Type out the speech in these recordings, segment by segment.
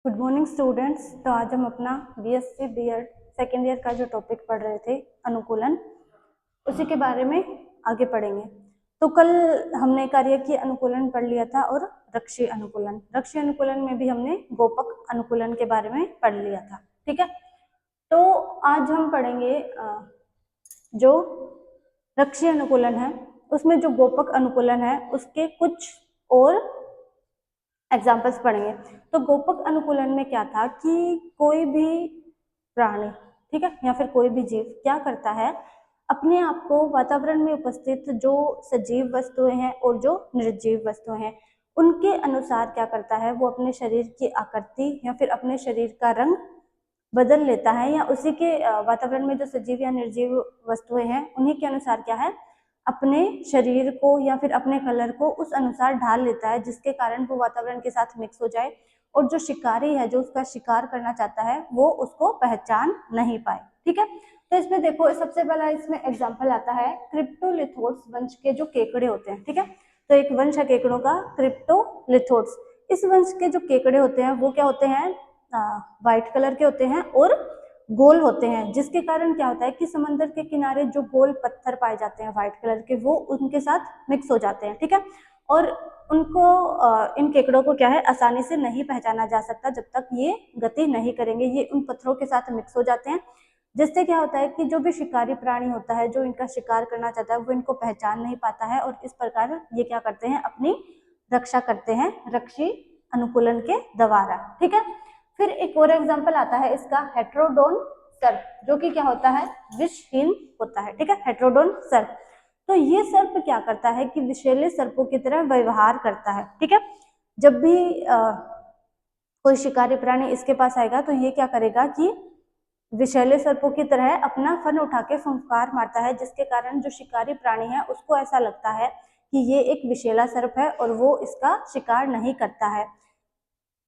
Good morning students. तो आज हम अपना बीएससी बीएड सेकेंड ईयर का जो टॉपिक पढ़ रहे थे अनुकूलन, उसी के बारे में आगे पढ़ेंगे। तो कल हमने कार्य की अनुकूलन पढ़ लिया था और रक्षी अनुकूलन में भी हमने गोपक अनुकूलन के बारे में पढ़ लिया था। ठीक है, तो आज हम पढ़ेंगे जो रक्षी अनुकूलन है उसमें जो गोपक अनुकूलन है उसके कुछ और एग्जाम्पल्स पढ़ेंगे। तो गोपक अनुकूलन में क्या था कि कोई भी प्राणी, ठीक है, या फिर कोई भी जीव क्या करता है, अपने आप को वातावरण में उपस्थित जो सजीव वस्तुएं हैं और जो निर्जीव वस्तुएं हैं उनके अनुसार क्या करता है, वो अपने शरीर की आकृति या फिर अपने शरीर का रंग बदल लेता है, या उसी के वातावरण में जो सजीव या निर्जीव वस्तुएं हैं उन्हीं के अनुसार क्या है, अपने शरीर को या फिर अपने कलर को उस अनुसार ढाल लेता है, जिसके कारण वो वातावरण के साथ मिक्स हो जाए और जो शिकारी है, जो उसका शिकार करना चाहता है, वो उसको पहचान नहीं पाए। ठीक है, तो इसमें देखो सबसे पहला इसमें एग्जाम्पल आता है क्रिप्टोलिथोड्स वंश के जो केकड़े होते हैं। ठीक है, तो एक वंश है केकड़ों का क्रिप्टोलिथोड्स। इस वंश के जो केकड़े होते हैं वो क्या होते हैं, व्हाइट कलर के होते हैं और गोल होते हैं, जिसके कारण क्या होता है कि समंदर के किनारे जो गोल पत्थर पाए जाते हैं व्हाइट कलर के, वो उनके साथ मिक्स हो जाते हैं। ठीक है, और उनको इन केकड़ों को क्या है, आसानी से नहीं पहचाना जा सकता जब तक ये गति नहीं करेंगे। ये उन पत्थरों के साथ मिक्स हो जाते हैं, जिससे क्या होता है कि जो भी शिकारी प्राणी होता है जो इनका शिकार करना चाहता है वो इनको पहचान नहीं पाता है, और इस प्रकार ये क्या करते हैं, अपनी रक्षा करते हैं रक्षी अनुकूलन के द्वारा। ठीक है, फिर एक और एग्जाम्पल आता है इसका हेट्रोडोन सर्प, जो कि क्या होता है, विषहीन होता है। ठीक है, हेट्रोडोन सर्प। तो ये सर्प क्या करता है कि विषैले सर्पों की तरह व्यवहार करता है। ठीक है, जब भी कोई शिकारी प्राणी इसके पास आएगा तो ये क्या करेगा कि विषैले सर्पों की तरह अपना फन उठा के फुंकार मारता है, जिसके कारण जो शिकारी प्राणी है उसको ऐसा लगता है कि ये एक विषैला सर्प है और वो इसका शिकार नहीं करता है,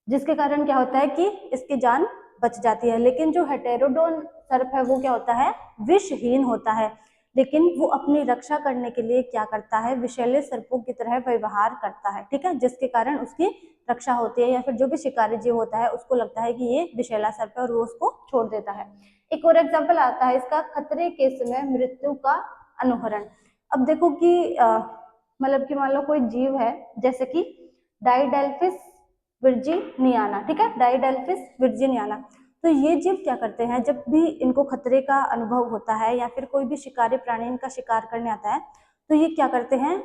जिसके कारण क्या होता है कि इसकी जान बच जाती है। लेकिन जो हेटेरोडोन सर्प है वो क्या होता है, विषहीन होता है, लेकिन वो अपनी रक्षा करने के लिए क्या करता है, विषैले सर्पों की तरह व्यवहार करता है। ठीक है, जिसके कारण उसकी रक्षा होती है, या फिर जो भी शिकारी जीव होता है उसको लगता है कि ये विषैला सर्प है और वो उसको छोड़ देता है। एक और एग्जाम्पल आता है इसका खतरे के समय मृत्यु का अनुहरण। अब देखो कि मतलब कि मान लो कोई जीव है जैसे कि डाइडेल्फिस विर्जीनियाना। ठीक है, डाइडेल्फिस विर्जीनियाना। तो ये जीव क्या करते हैं, जब भी इनको खतरे का अनुभव होता है या फिर कोई भी शिकारी प्राणी इनका शिकार करने आता है तो ये क्या करते हैं,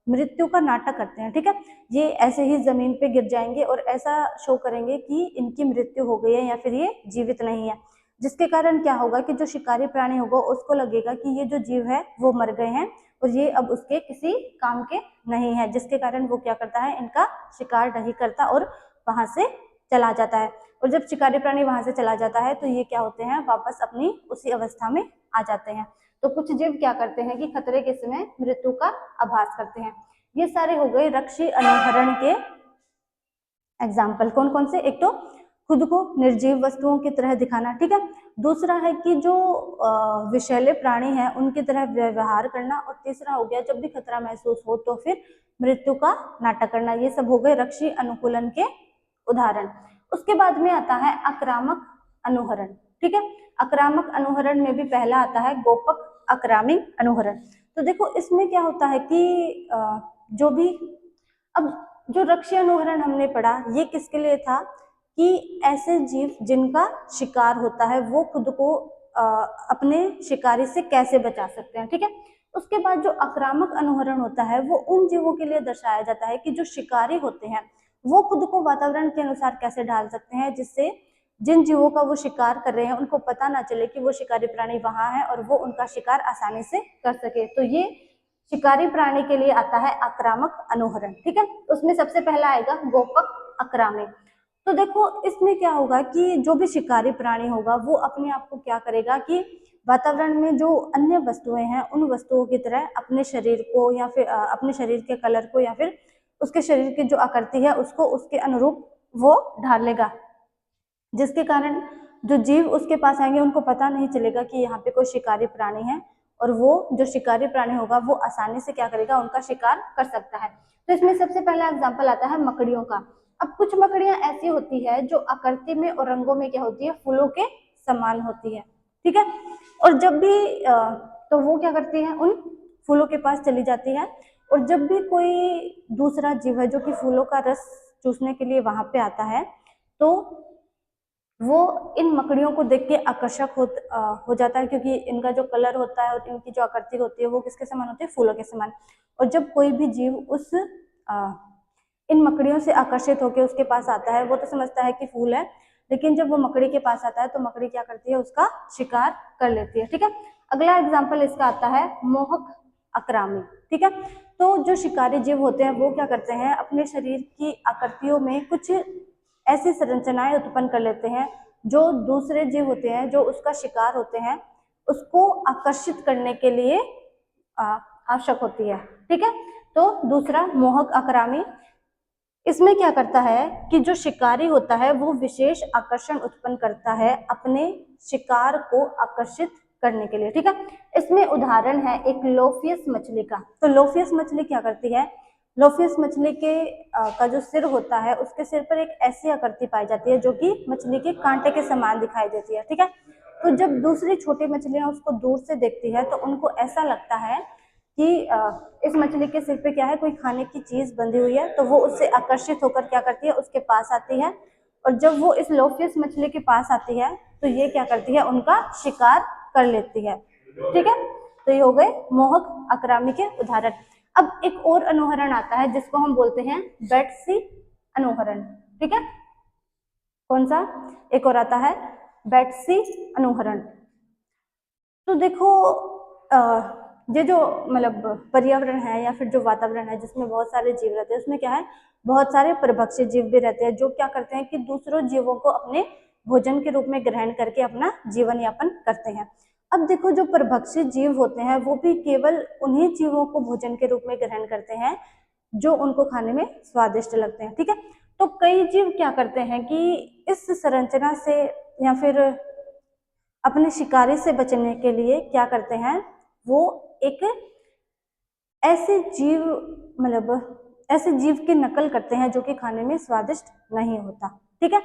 मृत्यु का नाटक करते हैं। ठीक है, ये ऐसे ही जमीन पे गिर जाएंगे और ऐसा शो करेंगे कि इनकी मृत्यु हो गई है या फिर ये जीवित नहीं है, जिसके कारण क्या होगा कि जो शिकारी प्राणी होगा उसको लगेगा कि ये जो जीव है वो मर गए हैं और ये अब उसके किसी काम के नहीं है, जिसके कारण वो क्या करता है, इनका शिकार नहीं करता और वहां से चला जाता है। और जब शिकारी प्राणी वहां से चला जाता है तो ये क्या होते हैं, वापस अपनी उसी अवस्था में आ जाते हैं। तो कुछ जीव क्या करते हैं कि खतरे के समय मृत्यु का आभास करते हैं। ये सारे हो गए रक्षी अनुहरण के एग्जाम्पल। कौन कौन से, एक तो खुद को निर्जीव वस्तुओं की तरह दिखाना। ठीक है, दूसरा है कि जो विषैले प्राणी हैं उनकी तरह व्यवहार करना, और तीसरा हो गया जब भी खतरा महसूस हो तो फिर मृत्यु का नाटक करना। ये सब हो गए रक्षी अनुकूलन के उदाहरण। उसके बाद में आता है आक्रामक अनुहरण। ठीक है, आक्रामक अनुहरण में भी पहला आता है गोपक आक्रामी अनुहरण। तो देखो इसमें क्या होता है कि जो भी, अब जो रक्षी अनुहरण हमने पढ़ा ये किसके लिए था कि ऐसे जीव जिनका शिकार होता है वो खुद को अपने शिकारी से कैसे बचा सकते हैं। ठीक है, उसके बाद जो आक्रामक अनुहरण होता है वो उन जीवों के लिए दर्शाया जाता है कि जो शिकारी होते हैं वो खुद को वातावरण के अनुसार कैसे ढाल सकते हैं, जिससे जिन जीवों का वो शिकार कर रहे हैं उनको पता ना चले कि वो शिकारी प्राणी वहां है और वो उनका शिकार आसानी से कर सके। तो ये शिकारी प्राणी के लिए आता है आक्रामक अनुहरण। ठीक है, उसमें सबसे पहला आएगा गोपक आक्रामी। तो देखो इसमें क्या होगा कि जो भी शिकारी प्राणी होगा वो अपने आप को क्या करेगा कि वातावरण में जो अन्य वस्तुएं हैं उन वस्तुओं की तरह अपने शरीर को या फिर अपने शरीर के कलर को या फिर उसके शरीर की जो आकृति है उसको उसके अनुरूप वो ढाल लेगा, जिसके कारण जो जीव उसके पास आएंगे उनको पता नहीं चलेगा कि यहाँ पे कोई शिकारी प्राणी है, और वो जो शिकारी प्राणी होगा वो आसानी से क्या करेगा, उनका शिकार कर सकता है। तो इसमें सबसे पहला एग्जाम्पल आता है मकड़ियों का। अब कुछ मकड़ियां ऐसी होती है जो आकृति में और रंगों में क्या होती है, फूलों के समान होती है, ठीक है। और जब भी तो वो क्या करती है, उन फूलों के पास चली जाती है, और जब भी कोई दूसरा जीव है जो कि फूलों का रस चूसने के लिए वहां पे आता है, तो वो इन मकड़ियों को देख के आकर्षक हो जाता है, क्योंकि इनका जो कलर होता है और इनकी जो आकृति होती है वो किसके समान होती है, फूलों के समान। और जब कोई भी जीव उस इन मकड़ियों से आकर्षित होकर उसके पास आता है, वो तो समझता है कि फूल है, लेकिन जब वो मकड़ी के पास आता है तो मकड़ी क्या करती है, उसका शिकार कर लेती है, ठीक है। अगला एग्जाम्पल इसका आता है मोहक अकरामी, ठीक है। तो जो शिकारी जीव होते हैं वो क्या करते हैं, अपने शरीर की आकृतियों में कुछ ऐसी संरचनाएं उत्पन्न कर लेते हैं जो दूसरे जीव होते हैं, जो उसका शिकार होते हैं, उसको आकर्षित करने के लिए आवश्यक होती है, ठीक है। तो दूसरा मोहक अकरामी, इसमें क्या करता है कि जो शिकारी होता है वो विशेष आकर्षण उत्पन्न करता है अपने शिकार को आकर्षित करने के लिए, ठीक है। इसमें उदाहरण है एक लोफियस मछली का। तो लोफियस मछली क्या करती है, लोफियस मछली के का जो सिर होता है, उसके सिर पर एक ऐसी आकृति पाई जाती है जो कि मछली के कांटे के समान दिखाई देती है, ठीक है। तो जब दूसरी छोटी मछलियां उसको दूर से देखती है तो उनको ऐसा लगता है कि इस मछली के सिर पे क्या है, कोई खाने की चीज बंधी हुई है, तो वो उससे आकर्षित होकर क्या करती है, उसके पास आती है। और जब वो इस लोफियस मछली के पास आती है तो ये क्या करती है, उनका शिकार कर लेती है, ठीक है। तो ये हो गए मोहक अकरामी के उदाहरण। अब एक और अनुहरण आता है जिसको हम बोलते हैं बैटसी अनुहरण, ठीक है। कौन सा, एक और आता है बैटसी अनुहरण। तो देखो ये जो मतलब पर्यावरण है या फिर जो वातावरण है जिसमें बहुत सारे जीव रहते हैं, उसमें क्या है, बहुत सारे परभक्षी जीव भी रहते हैं जो क्या करते हैं कि दूसरों जीवों को अपने भोजन के रूप में ग्रहण करके अपना जीवन यापन करते हैं। अब देखो जो परभक्षी जीव होते हैं वो भी केवल उन्हीं जीवों को भोजन के रूप में ग्रहण करते हैं जो उनको खाने में स्वादिष्ट लगते हैं, ठीक है। तो कई जीव क्या करते हैं कि इस संरचना से या फिर अपने शिकारी से बचने के लिए क्या करते हैं, वो एक ऐसे जीव मतलब ऐसे जीव की नकल करते हैं जो कि खाने में स्वादिष्ट नहीं होता, ठीक है।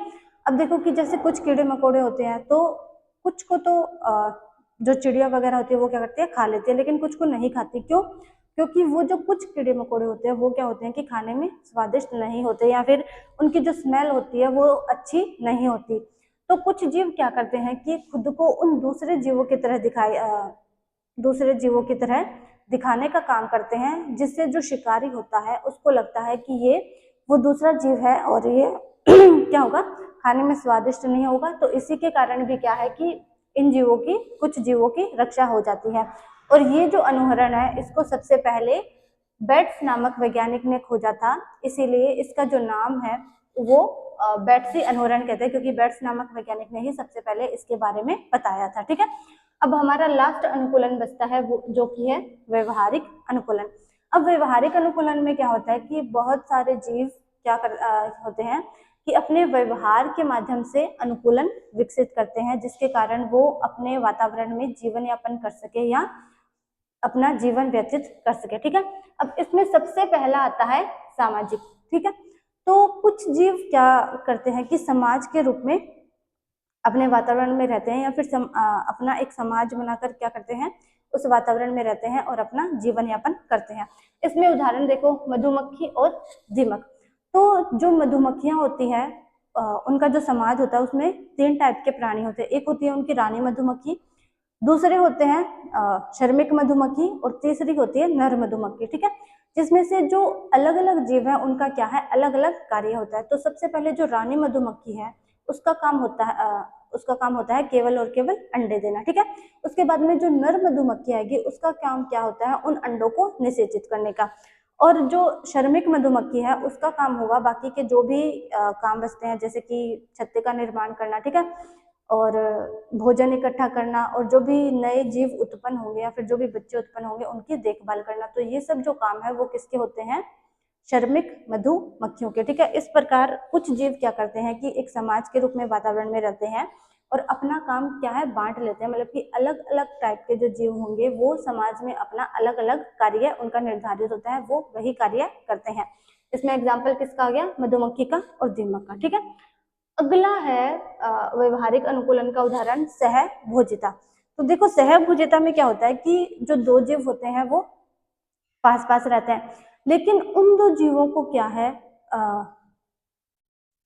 अब देखो कि जैसे कुछ कीड़े मकोड़े होते हैं तो कुछ को तो जो चिड़िया वगैरह होती है वो क्या करती है, खा लेती है, लेकिन कुछ को नहीं खाती। क्यों, क्योंकि वो जो कुछ कीड़े मकोड़े होते हैं वो क्या होते हैं कि खाने में स्वादिष्ट नहीं होते, या फिर उनकी जो स्मेल होती है वो अच्छी नहीं होती। तो कुछ जीव क्या करते हैं कि खुद को उन दूसरे जीवों की तरह दूसरे जीवों की तरह दिखाने का काम करते हैं, जिससे जो शिकारी होता है उसको लगता है कि ये वो दूसरा जीव है और ये क्या होगा, खाने में स्वादिष्ट नहीं होगा। तो इसी के कारण भी क्या है कि इन जीवों की, कुछ जीवों की रक्षा हो जाती है। और ये जो अनुहरण है इसको सबसे पहले बेट्स नामक वैज्ञानिक ने खोजा था, इसीलिए इसका जो नाम है वो बैट्सी अनुहरण कहते हैं, क्योंकि बेट्स नामक वैज्ञानिक ने ही सबसे पहले इसके बारे में बताया था, ठीक है। अब हमारा लास्ट अनुकूलन बचता है वो जो कि है व्यवहारिक अनुकूलन। अब व्यवहारिक अनुकूलन में क्या होता है कि बहुत सारे जीव क्या होते हैं कि अपने व्यवहार के माध्यम से अनुकूलन विकसित करते हैं, जिसके कारण वो अपने वातावरण में जीवन यापन कर सके या अपना जीवन व्यतीत कर सके, ठीक है। अब इसमें सबसे पहला आता है सामाजिक, ठीक है। तो कुछ जीव क्या करते हैं कि समाज के रूप में अपने वातावरण में रहते हैं, या फिर अपना एक समाज बनाकर क्या करते हैं, उस वातावरण में रहते हैं और अपना जीवन यापन करते हैं। इसमें उदाहरण देखो मधुमक्खी और दीमक। तो जो मधुमक्खियां होती है उनका जो समाज होता है उसमें 3 टाइप के प्राणी होते हैं। एक होती है उनकी रानी मधुमक्खी, दूसरे होते हैं श्रमिक मधुमक्खी, और तीसरी होती है नर मधुमक्खी, ठीक है। जिसमें से जो अलग अलग जीव है उनका क्या है, अलग अलग कार्य होता है। तो सबसे पहले जो रानी मधुमक्खी है उसका काम होता है केवल और केवल अंडे देना, ठीक है। उसके बाद में जो नर मधुमक्खी आएगी उसका काम क्या होता है, उन अंडों को निषेचित करने का। और जो श्रमिक मधुमक्खी है उसका काम होगा बाकी के जो भी काम बचते हैं, जैसे कि छत्ते का निर्माण करना, ठीक है, और भोजन इकट्ठा करना, और जो भी नए जीव उत्पन्न होंगे या फिर जो भी बच्चे उत्पन्न होंगे उनकी देखभाल करना। तो ये सब जो काम है वो किसके होते हैं, श्रमिक मधुमक्खियों के, ठीक है। इस प्रकार कुछ जीव क्या करते हैं कि एक समाज के रूप में वातावरण में रहते हैं और अपना काम क्या है, बांट लेते हैं। मतलब कि अलग अलग टाइप के जो जीव होंगे वो समाज में अपना अलग अलग कार्य उनका निर्धारित होता है, वो वही कार्य करते हैं। इसमें एग्जाम्पल किसका आ गया, मधुमक्खी का और दीमक का। ठीक है, अगला है व्यवहारिक अनुकूलन का उदाहरण सहभोजिता। तो देखो सहभोजिता में क्या होता है कि जो दो जीव होते हैं वो पास पास रहते हैं, लेकिन उन दो जीवों को क्या है,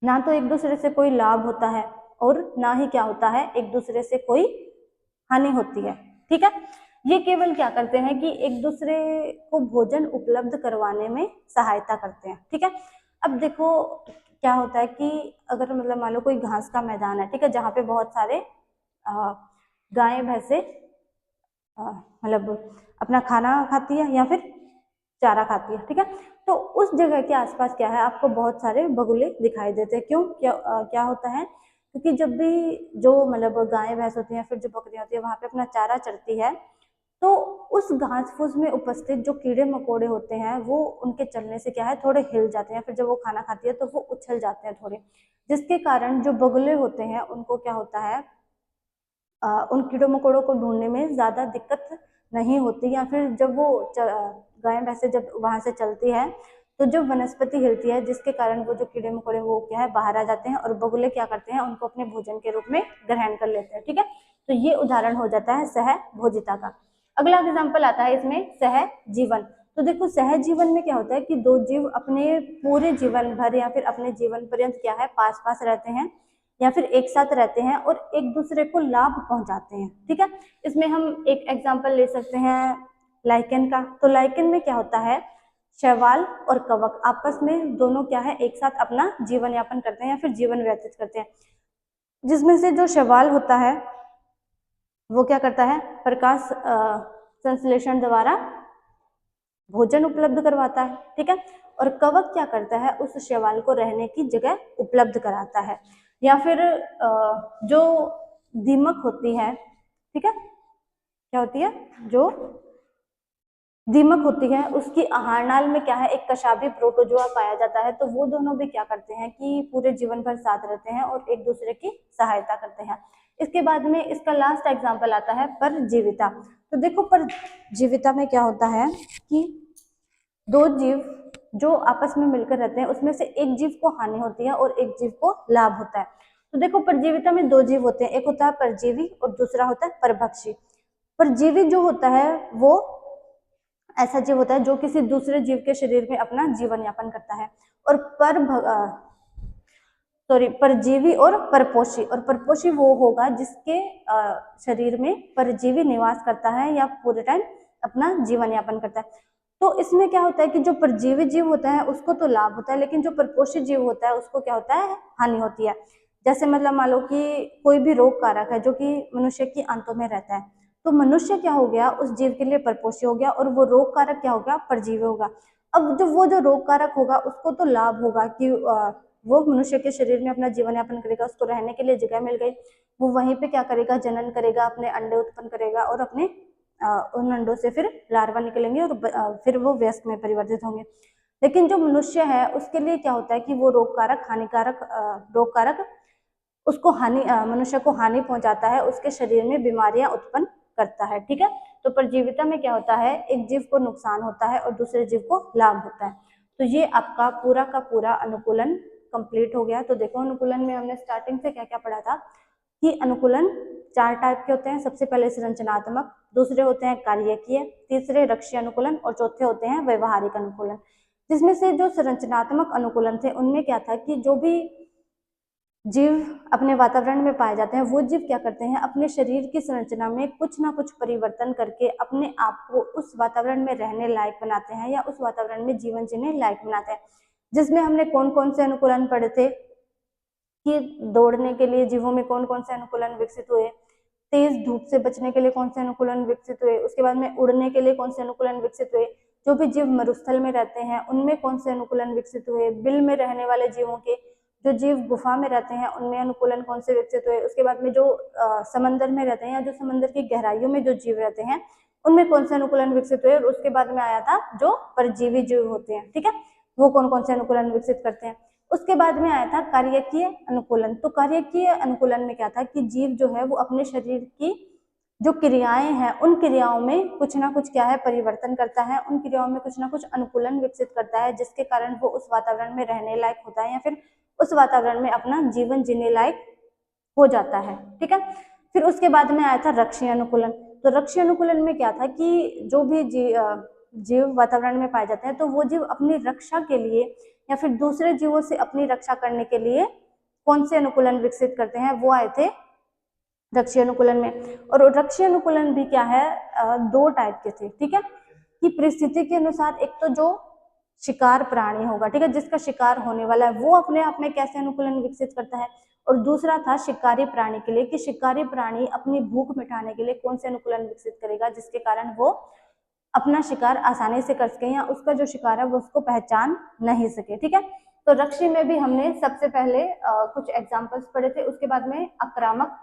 ना तो एक दूसरे से कोई लाभ होता है और ना ही क्या होता है, एक दूसरे से कोई हानि होती है। ठीक है, ये केवल क्या करते हैं कि एक दूसरे को भोजन उपलब्ध करवाने में सहायता करते हैं। ठीक है, अब देखो क्या होता है कि अगर मतलब मान लो कोई घास का मैदान है, ठीक है, जहाँ पे बहुत सारे गायें भैंसे मतलब अपना खाना खाती है या फिर चारा खाती है। ठीक है, तो उस जगह के आसपास क्या है, आपको बहुत सारे बगुले दिखाई देते हैं। क्यों, क्या होता है, क्योंकि जब भी जो मतलब गाय भैंस होती है फिर जो बकरियां होती है वहां पे अपना चारा चरती है, तो उस घास फूस में उपस्थित जो कीड़े मकोड़े होते हैं वो उनके चलने से क्या है, थोड़े हिल जाते हैं, फिर जब वो खाना खाती है तो वो उछल जाते हैं थोड़े, जिसके कारण जो बगुले होते हैं उनको क्या होता है, उन कीड़ों मकोड़ों को ढूंढने में ज्यादा दिक्कत नहीं होती, या फिर जब वो गाय भैंसे जब वहां से चलती है तो जो वनस्पति हिलती है जिसके कारण वो जो कीड़े मकोड़े वो क्या है बाहर आ जाते हैं और बगुले क्या करते हैं, उनको अपने भोजन के रूप में ग्रहण कर लेते हैं। ठीक है, तो ये उदाहरण हो जाता है सहभोजिता का। अगला एग्जाम्पल आता है इसमें सहजीवन। तो देखो सहजीवन में क्या होता है कि दो जीव अपने पूरे जीवन भर या फिर अपने जीवन पर्यंत क्या है, पास पास रहते हैं या फिर एक साथ रहते हैं और एक दूसरे को लाभ पहुंचाते हैं। ठीक है, इसमें हम एक एग्जाम्पल ले सकते हैं लाइकेन का। तो लाइकेन में क्या होता है, शैवाल और कवक आपस में दोनों क्या है, एक साथ अपना जीवन यापन करते हैं या फिर जीवन व्यतीत करते हैं, जिसमें से जो शैवाल होता है वो क्या करता है, प्रकाश संश्लेषण द्वारा भोजन उपलब्ध करवाता है। ठीक है, और कवक क्या करता है, उस शैवाल को रहने की जगह उपलब्ध कराता है। या फिर जो दीमक होती है, ठीक है, क्या होती है, जो दीमक होती है उसकी आहारनाल में क्या है, एक कशाभी प्रोटोजोआ पाया जाता है। तो वो दोनों भी क्या करते हैं कि पूरे जीवन भर साथ रहते हैं और एक दूसरे की सहायता करते हैं। इसके बाद में इसका लास्ट एग्जाम्पल आता है परजीविता। तो देखो परजीविता में क्या होता है कि दो जीव जो आपस में मिलकर रहते हैं उसमें से एक जीव को हानि होती है और एक जीव को लाभ होता है। तो देखो परजीविता में दो जीव होते हैं, एक होता है परजीवी और दूसरा होता है परभक्षी। परजीवी जो होता है वो ऐसा जीव होता है जो किसी दूसरे जीव के शरीर में अपना जीवन यापन करता है। और परजीवी और परपोषी, और परपोषी वो होगा जिसके शरीर में परजीवी निवास करता है या पूरे टाइम अपना जीवन यापन करता है। तो इसमें क्या होता है कि जो परजीवी जीव होता है उसको तो लाभ होता है, लेकिन जो परपोषी जीव होता है उसको क्या होता है, हानि होती है। जैसे मतलब मान लो कि कोई भी रोग कारक है जो कि मनुष्य की आंतों में रहता है, तो मनुष्य क्या हो गया, उस जीव के लिए परपोषी हो गया, और वो रोग कारक क्या होगा, परजीवी होगा। अब जो रोग कारक होगा उसको तो लाभ होगा कि वो मनुष्य के शरीर में अपना जीवन यापन करेगा, उसको रहने के लिए जगह मिल गई, वो वहीं पे क्या करेगा, जनन करेगा, अपने अंडे उत्पन्न करेगा और अपने उन अंडों से फिर लार्वा निकलेंगे और फिर वो वयस्क में परिवर्तित होंगे। लेकिन जो मनुष्य है उसके लिए क्या होता है कि वो रोग कारक उसको मनुष्य को हानि पहुंचाता है, उसके शरीर में बीमारियां उत्पन्न करता है। ठीक है, तो परजीविता में क्या होता है, एक जीव को नुकसान होता है और दूसरे जीव को लाभ होता है। तो ये आपका पूरा का पूरा अनुकूलन कंप्लीट हो गया। तो देखो अनुकूलन में हमने स्टार्टिंग से क्या क्या पढ़ा था कि अनुकूलन 4 टाइप के होते हैं। सबसे पहले संरचनात्मक, दूसरे होते हैं कार्यकीय, तीसरे रक्षीय अनुकूलन और चौथे होते हैं व्यवहारिक अनुकूलन। जिसमें से जो संरचनात्मक अनुकूलन थे उनमें क्या था कि जो भी जीव अपने वातावरण में पाए जाते हैं वो जीव क्या करते हैं, अपने शरीर की संरचना में कुछ ना कुछ परिवर्तन करके अपने आप को उस वातावरण में रहने लायक बनाते हैं या उस वातावरण में जीवन जीने लायक बनाते हैं। जिसमें हमने कौन कौन से अनुकूलन पढ़े थे कि दौड़ने के लिए जीवों में कौन कौन से अनुकूलन विकसित हुए, तेज धूप से बचने के लिए कौन से अनुकूलन विकसित हुए, उसके बाद में उड़ने के लिए कौन से अनुकूलन विकसित हुए, जो भी जीव मरुस्थल में रहते हैं उनमें कौन से अनुकूलन विकसित हुए, बिल में रहने वाले जीवों के, जो जीव गुफा में रहते हैं उनमें अनुकूलन कौन से विकसित हुए, उसके बाद में जो समंदर में रहते हैं या जो समंदर की गहराइयों में जो जीव रहते हैं उनमें कौन से अनुकूलन विकसित हुए, और उसके बाद में आया था जो परजीवी जीव होते हैं, ठीक है, वो कौन कौन से अनुकूलन विकसित करते हैं। उसके बाद में आया था कार्यकीय अनुकूलन। तो कार्यकीय अनुकूलन में क्या था कि जीव जो है वो अपने शरीर की जो क्रियाएं हैं उन क्रियाओं में कुछ ना कुछ क्या है परिवर्तन करता है, उन क्रियाओं में कुछ ना कुछ अनुकूलन विकसित करता है, जिसके कारण वो उस वातावरण में रहने लायक होता है या फिर उस वातावरण में अपना जीवन जीने लायक हो जाता है। ठीक है, फिर उसके बाद में आया था रक्षीय अनुकूलन। तो रक्षीय अनुकूलन में क्या था कि जो भी जीव वातावरण में पाए जाते हैं तो वो जीव अपनी रक्षा के लिए या फिर दूसरे जीवों से अपनी रक्षा करने के लिए कौन से अनुकूलन विकसित करते हैं, वो आए थे रक्षीय अनुकूलन में। और रक्षीय अनुकूलन भी क्या है, दो टाइप के थे। ठीक है, कि परिस्थिति के अनुसार एक तो जो शिकार प्राणी होगा, ठीक है, जिसका शिकार होने वाला है, वो अपने आप में कैसे अनुकूलन विकसित करता है, और दूसरा था शिकारी प्राणी के लिए कि शिकारी प्राणी अपनी भूख मिटाने के लिए कौन से अनुकूलन विकसित करेगा जिसके कारण वो अपना शिकार आसानी से कर सके या उसका जो शिकार है वो उसको पहचान नहीं सके। ठीक है, तो रक्षी में भी हमने सबसे पहले कुछ एग्जाम्पल्स पढ़े थे, उसके बाद में आक्रामक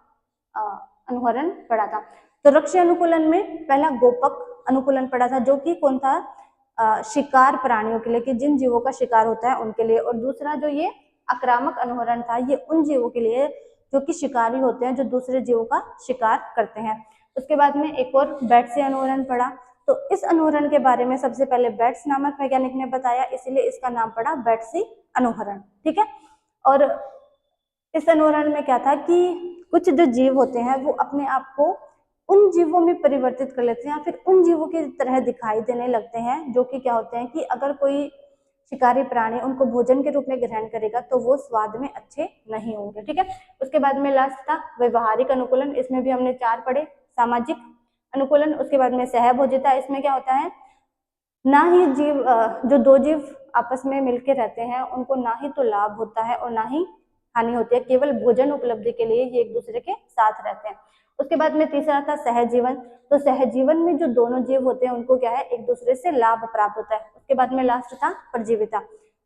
अनुहरण पढ़ा था। तो रक्षी अनुकूलन में पहला गोपक अनुकूलन पढ़ा था, जो कि कौन था, शिकार प्राणियों के लिए कि जिन जीवों का शिकार होता है उनके लिए, और दूसरा जो ये आक्रामक अनुहरण था ये उन जीवों के लिए जो कि शिकारी होते हैं, जो दूसरे जीवों का शिकार करते हैं। उसके बाद में एक और बैट्सी अनुहरण पढ़ा। तो इस अनुहरण के बारे में सबसे पहले बैट्स नामक वैज्ञानिक ने बताया, इसलिए इसका नाम पड़ा बैट्सी अनुहरण। ठीक है, और इस अनुहरण में क्या था कि कुछ जो जीव होते हैं वो अपने आप को उन जीवों में परिवर्तित कर लेते हैं या फिर उन जीवों की तरह दिखाई देने लगते हैं, जो कि क्या होते हैं कि अगर कोई शिकारी प्राणी उनको भोजन के रूप में ग्रहण करेगा तो वो स्वाद में अच्छे नहीं होंगे। ठीक है, उसके बाद में लास्ट था व्यवहारिक अनुकूलन। इसमें भी हमने 4 पढ़े। सामाजिक अनुकूलन, उसके बाद में सहभोज्यता। इसमें क्या होता है, ना ही जीव जो दो जीव आपस में मिलकर रहते हैं उनको ना ही तो लाभ होता है और ना ही हानि होती है, केवल भोजन उपलब्धि के लिए ये एक दूसरे के साथ रहते हैं। उसके बाद में तीसरा था सहजीवन। तो सहजीवन में जो दोनों जीव होते हैं उनको क्या है, एक दूसरे से लाभ प्राप्त होता है। उसके बाद में लास्ट था परजीविता।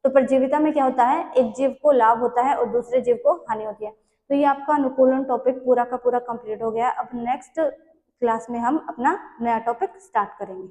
तो परजीविता में क्या होता है, एक जीव को लाभ होता है और दूसरे जीव को हानि होती है। तो ये आपका अनुकूलन टॉपिक पूरा का पूरा कंप्लीट हो गया। अब नेक्स्ट क्लास में हम अपना नया टॉपिक स्टार्ट करेंगे।